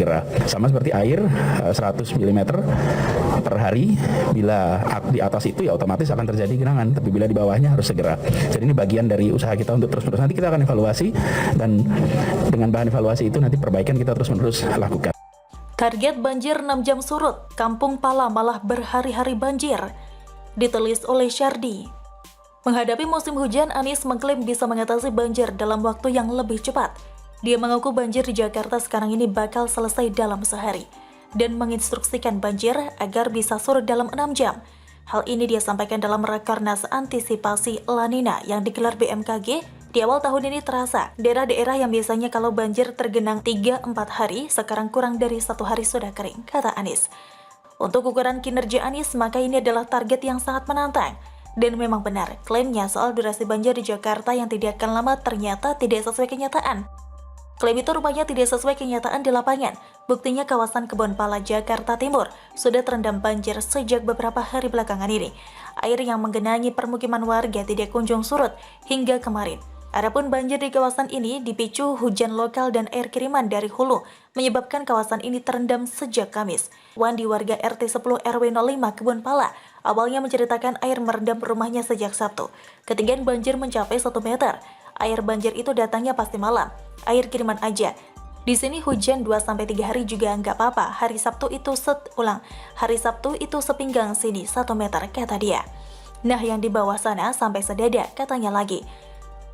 segera. Sama seperti air 100 mm per hari, bila di atas itu ya otomatis akan terjadi genangan, tapi bila di bawahnya harus segera. Jadi ini bagian dari usaha kita untuk terus-menerus. Nanti kita akan evaluasi, dan dengan bahan evaluasi itu nanti perbaikan kita terus-menerus lakukan. Target banjir 6 jam surut, Kampung Pala malah berhari-hari banjir. Ditulis oleh Syardi. Menghadapi musim hujan, Anies mengklaim bisa mengatasi banjir dalam waktu yang lebih cepat. Dia mengaku banjir di Jakarta sekarang ini bakal selesai dalam sehari dan menginstruksikan banjir agar bisa surut dalam 6 jam. Hal ini dia sampaikan dalam Rakernas Antisipasi La Nina yang digelar BMKG. Di awal tahun ini terasa, daerah-daerah yang biasanya kalau banjir tergenang 3-4 hari, sekarang kurang dari 1 hari sudah kering, kata Anies. Untuk ukuran kinerja Anies, maka ini adalah target yang sangat menantang. Dan memang benar, klaimnya soal durasi banjir di Jakarta yang tidak akan lama ternyata tidak sesuai kenyataan. Klaim itu rupanya tidak sesuai kenyataan di lapangan. Buktinya kawasan Kebon Pala, Jakarta Timur sudah terendam banjir sejak beberapa hari belakangan ini. Air yang menggenangi permukiman warga tidak kunjung surut hingga kemarin. Adapun banjir di kawasan ini dipicu hujan lokal dan air kiriman dari hulu, menyebabkan kawasan ini terendam sejak Kamis. Wandi, warga RT 10 RW 05 Kebon Pala, awalnya menceritakan air merendam rumahnya sejak Sabtu. Ketinggian banjir mencapai 1 meter. Air banjir itu datangnya pasti malam, air kiriman aja. Di sini hujan 2-3 hari juga nggak apa-apa. Hari Sabtu itu sepinggang sini 1 meter, kata dia. Nah, yang di bawah sana sampai sedada, katanya lagi.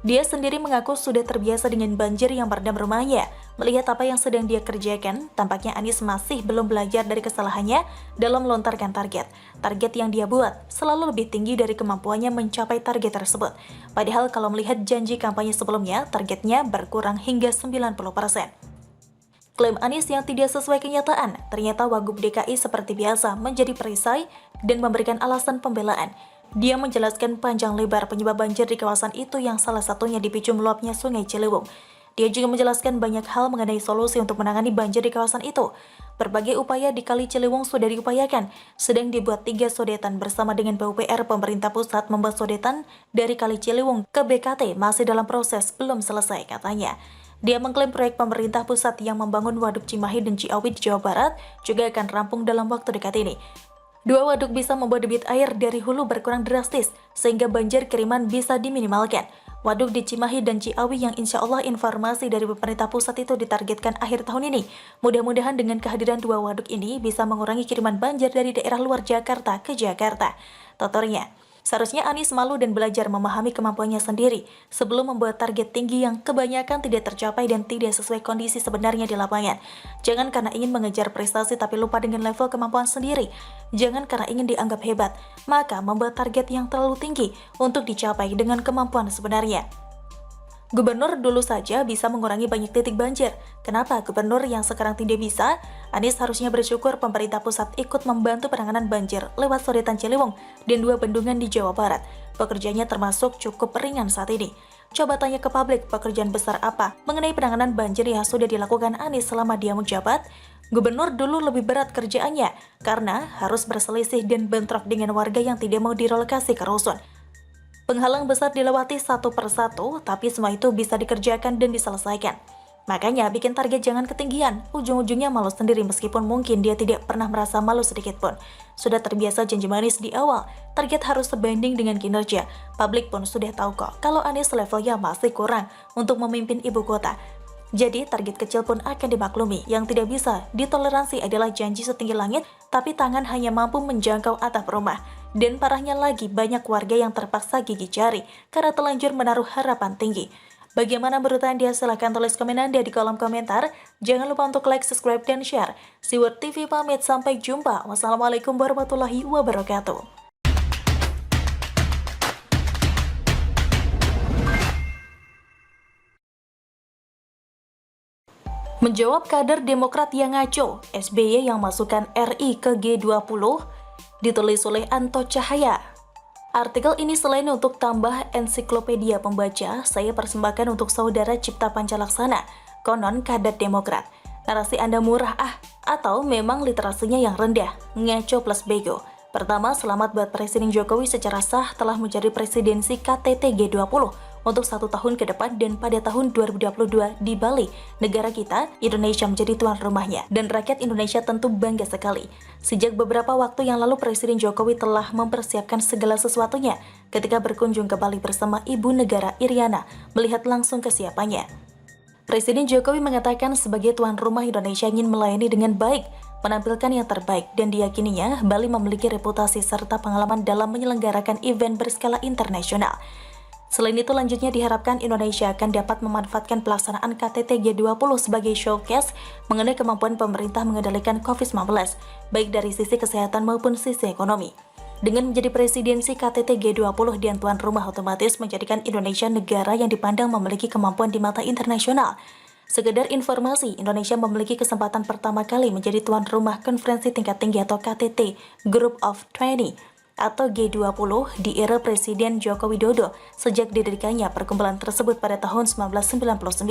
Dia sendiri mengaku sudah terbiasa dengan banjir yang merendam rumahnya. Melihat apa yang sedang dia kerjakan, tampaknya Anies masih belum belajar dari kesalahannya dalam melontarkan target. Target yang dia buat selalu lebih tinggi dari kemampuannya mencapai target tersebut. Padahal kalau melihat janji kampanye sebelumnya, targetnya berkurang hingga 90%. Klaim Anies yang tidak sesuai kenyataan, ternyata Wagub DKI seperti biasa menjadi perisai dan memberikan alasan pembelaan. Dia menjelaskan panjang lebar penyebab banjir di kawasan itu yang salah satunya dipicu meluapnya Sungai Ciliwung. Dia juga menjelaskan banyak hal mengenai solusi untuk menangani banjir di kawasan itu. Berbagai upaya di Kali Ciliwung sudah diupayakan, sedang dibuat 3 sodetan bersama dengan PUPR. Pemerintah pusat membuat sodetan dari Kali Ciliwung ke BKT masih dalam proses, belum selesai, katanya. Dia mengklaim proyek pemerintah pusat yang membangun Waduk Cimahi dan Ciawi di Jawa Barat juga akan rampung dalam waktu dekat ini. 2 waduk bisa membuat debit air dari hulu berkurang drastis, sehingga banjir kiriman bisa diminimalkan. Waduk di Cimahi dan Ciawi yang insya Allah informasi dari pemerintah pusat itu ditargetkan akhir tahun ini. Mudah-mudahan dengan kehadiran 2 waduk ini bisa mengurangi kiriman banjir dari daerah luar Jakarta ke Jakarta. Tuturnya, seharusnya Anies malu dan belajar memahami kemampuannya sendiri sebelum membuat target tinggi yang kebanyakan tidak tercapai dan tidak sesuai kondisi sebenarnya di lapangan. Jangan karena ingin mengejar prestasi tapi lupa dengan level kemampuan sendiri. Jangan karena ingin dianggap hebat, maka membuat target yang terlalu tinggi untuk dicapai dengan kemampuan sebenarnya. Gubernur dulu saja bisa mengurangi banyak titik banjir. Kenapa gubernur yang sekarang tidak bisa? Anies harusnya bersyukur pemerintah pusat ikut membantu penanganan banjir lewat sodetan Ciliwung dan 2 bendungan di Jawa Barat. Pekerjaannya termasuk cukup ringan saat ini. Coba tanya ke publik pekerjaan besar apa mengenai penanganan banjir yang sudah dilakukan Anies selama dia menjabat. Gubernur dulu lebih berat kerjaannya karena harus berselisih dan bentrok dengan warga yang tidak mau direlokasi ke rusun. Penghalang besar dilewati satu persatu, tapi semua itu bisa dikerjakan dan diselesaikan. Makanya bikin target jangan ketinggian, ujung-ujungnya malu sendiri meskipun mungkin dia tidak pernah merasa malu sedikit pun. Sudah terbiasa janji manis di awal, target harus sebanding dengan kinerja. Publik pun sudah tahu kok kalau Anies levelnya masih kurang untuk memimpin ibu kota. Jadi target kecil pun akan dimaklumi. Yang tidak bisa ditoleransi adalah janji setinggi langit, tapi tangan hanya mampu menjangkau atap rumah. Dan parahnya lagi, banyak warga yang terpaksa gigit jari karena telanjur menaruh harapan tinggi. Bagaimana menurut Anda? Silahkan tulis komen Anda di kolom komentar. Jangan lupa untuk like, subscribe, dan share. Siward TV pamit, sampai jumpa. Wassalamualaikum warahmatullahi wabarakatuh. Menjawab kader Demokrat yang ngaco, SBY yang masukkan RI ke G20, ditulis oleh Anto Cahaya. Artikel ini selain untuk tambah ensiklopedia pembaca, saya persembahkan untuk saudara Cipta Pancalaksana, konon kader Demokrat. Narasi Anda murah atau memang literasinya yang rendah, ngaco plus bego. Pertama, selamat buat Presiden Jokowi secara sah telah menjadi presidensi KTT G20. untuk 1 tahun ke depan dan pada tahun 2022 di Bali, negara kita, Indonesia menjadi tuan rumahnya. Dan rakyat Indonesia tentu bangga sekali. Sejak beberapa waktu yang lalu Presiden Jokowi telah mempersiapkan segala sesuatunya ketika berkunjung ke Bali bersama Ibu Negara Iriana melihat langsung kesiapannya. Presiden Jokowi mengatakan sebagai tuan rumah Indonesia ingin melayani dengan baik, menampilkan yang terbaik, dan diyakininya Bali memiliki reputasi serta pengalaman dalam menyelenggarakan event berskala internasional. Selain itu, lanjutnya diharapkan Indonesia akan dapat memanfaatkan pelaksanaan KTT G20 sebagai showcase mengenai kemampuan pemerintah mengendalikan COVID-19, baik dari sisi kesehatan maupun sisi ekonomi. Dengan menjadi presidensi KTT G20 dan tuan rumah otomatis menjadikan Indonesia negara yang dipandang memiliki kemampuan di mata internasional. Sekedar informasi, Indonesia memiliki kesempatan pertama kali menjadi tuan rumah konferensi tingkat tinggi atau KTT Group of 20 atau G20 di era Presiden Joko Widodo sejak didirikannya perkumpulan tersebut pada tahun 1999.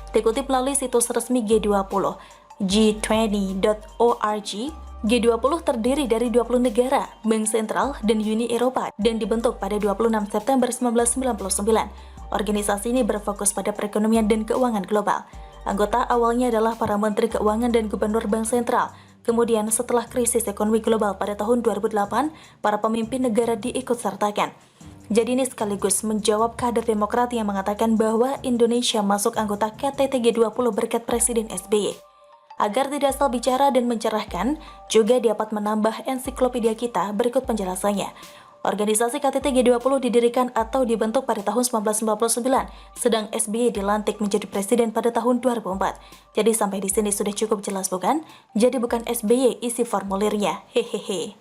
Dikutip melalui situs resmi G20, g20.org, G20 terdiri dari 20 negara, Bank Sentral, dan Uni Eropa dan dibentuk pada 26 September 1999. Organisasi ini berfokus pada perekonomian dan keuangan global. Anggota awalnya adalah para menteri keuangan dan gubernur Bank Sentral. Kemudian setelah krisis ekonomi global pada tahun 2008, para pemimpin negara diikutsertakan. Jadi ini sekaligus menjawab kader Demokrat yang mengatakan bahwa Indonesia masuk anggota KTT G20 berkat Presiden SBY. Agar tidak asal bicara dan mencerahkan, juga dapat menambah ensiklopedia kita berikut penjelasannya. Organisasi KTT G20 didirikan atau dibentuk pada tahun 1999, sedang SBY dilantik menjadi presiden pada tahun 2004. Jadi sampai di sini sudah cukup jelas bukan? Jadi bukan SBY isi formulirnya, hehehe.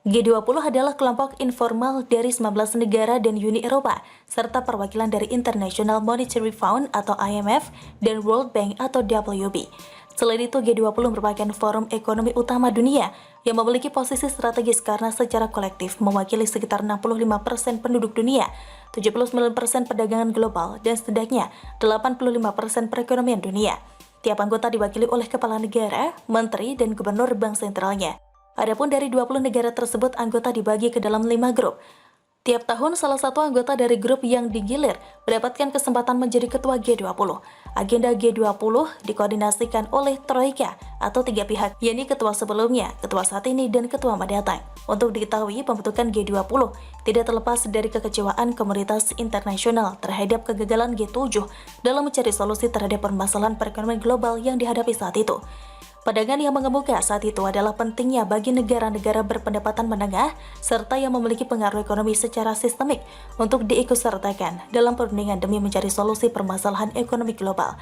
G20 adalah kelompok informal dari 19 negara dan Uni Eropa, serta perwakilan dari International Monetary Fund atau IMF dan World Bank atau WB. Selain itu, G20 merupakan forum ekonomi utama dunia yang memiliki posisi strategis karena secara kolektif mewakili sekitar 65% penduduk dunia, 79% perdagangan global, dan setidaknya 85% perekonomian dunia. Tiap anggota diwakili oleh kepala negara, menteri, dan gubernur bank sentralnya. Adapun dari 20 negara tersebut, anggota dibagi ke dalam 5 grup. Tiap tahun, salah satu anggota dari grup yang digilir mendapatkan kesempatan menjadi ketua G20. Agenda G20 dikoordinasikan oleh Troika atau 3 pihak, yakni ketua sebelumnya, ketua saat ini, dan ketua mendatang. Untuk diketahui, pembentukan G20 tidak terlepas dari kekecewaan komunitas internasional terhadap kegagalan G7 dalam mencari solusi terhadap permasalahan perekonomian global yang dihadapi saat itu. Pandangan yang mengemuka saat itu adalah pentingnya bagi negara-negara berpendapatan menengah serta yang memiliki pengaruh ekonomi secara sistemik untuk diikutsertakan dalam perundingan demi mencari solusi permasalahan ekonomi global.